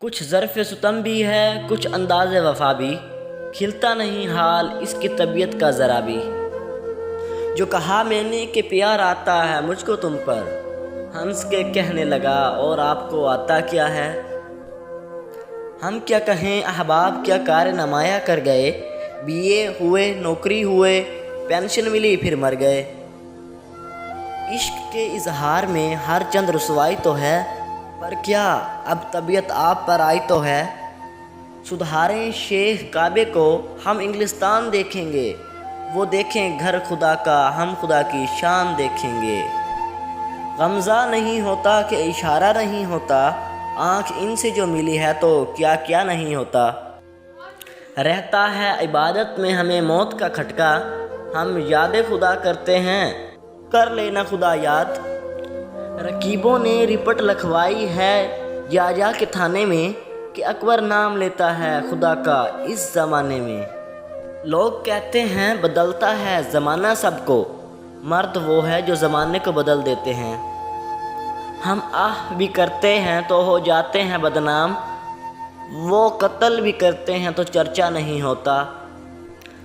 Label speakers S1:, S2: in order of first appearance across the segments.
S1: کچھ ظرف ستم بھی ہے، کچھ انداز وفا بھی، کھلتا نہیں حال اس کی طبیعت کا ذرا بھی۔ جو کہا میں نے کہ پیار آتا ہے مجھ کو تم پر، ہنس کے کہنے لگا اور آپ کو آتا کیا ہے؟ ہم کیا کہیں احباب کیا کار نمایاں کر گئے، بی اے ہوئے، نوکری ہوئے، پینشن ملی پھر مر گئے۔ عشق کے اظہار میں ہر چند رسوائی تو ہے، پر کیا اب طبیعت آپ پر آئی تو ہے؟ سدھاریں شیخ کعبے کو، ہم انگلستان دیکھیں گے، وہ دیکھیں گھر خدا کا، ہم خدا کی شان دیکھیں گے۔ غمزہ نہیں ہوتا کہ اشارہ نہیں ہوتا، آنکھ ان سے جو ملی ہے تو کیا کیا نہیں ہوتا۔ رہتا ہے عبادت میں ہمیں موت کا کھٹکا، ہم یاد خدا کرتے ہیں، کر لینا خدا یاد۔ رقیبوں نے رپٹ لکھوائی ہے جا کے تھانے میں، کہ اکبر نام لیتا ہے خدا کا اس زمانے میں۔ لوگ کہتے ہیں بدلتا ہے زمانہ سب کو، مرد وہ ہے جو زمانے کو بدل دیتے ہیں۔ ہم آہ بھی کرتے ہیں تو ہو جاتے ہیں بدنام، وہ قتل بھی کرتے ہیں تو چرچا نہیں ہوتا۔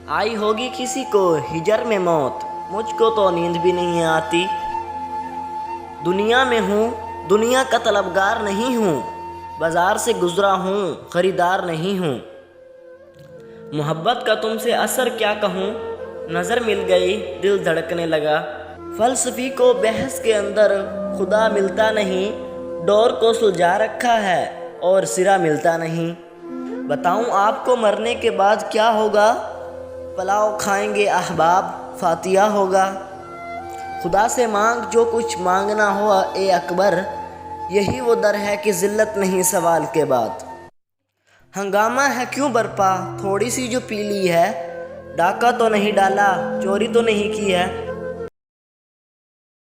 S1: آئی ہوگی کسی کو ہجر میں موت، مجھ کو تو نیند بھی نہیں آتی۔ دنیا میں ہوں، دنیا کا طلبگار نہیں ہوں، بازار سے گزرا ہوں، خریدار نہیں ہوں۔ محبت کا تم سے اثر کیا کہوں، نظر مل گئی دل دھڑکنے لگا۔ فلسفی کو بحث کے اندر خدا ملتا نہیں، ڈور کو سلجھا رکھا ہے اور سرا ملتا نہیں۔ بتاؤں آپ کو مرنے کے بعد کیا ہوگا، پلاؤ کھائیں گے احباب، فاتحہ ہوگا۔ خدا سے مانگ جو کچھ مانگنا ہو اے اکبر، یہی وہ در ہے کہ ذلت نہیں سوال کے بعد۔ ہنگامہ ہے کیوں برپا، تھوڑی سی جو پی لی ہے، ڈاکہ تو نہیں ڈالا، چوری تو نہیں کی ہے۔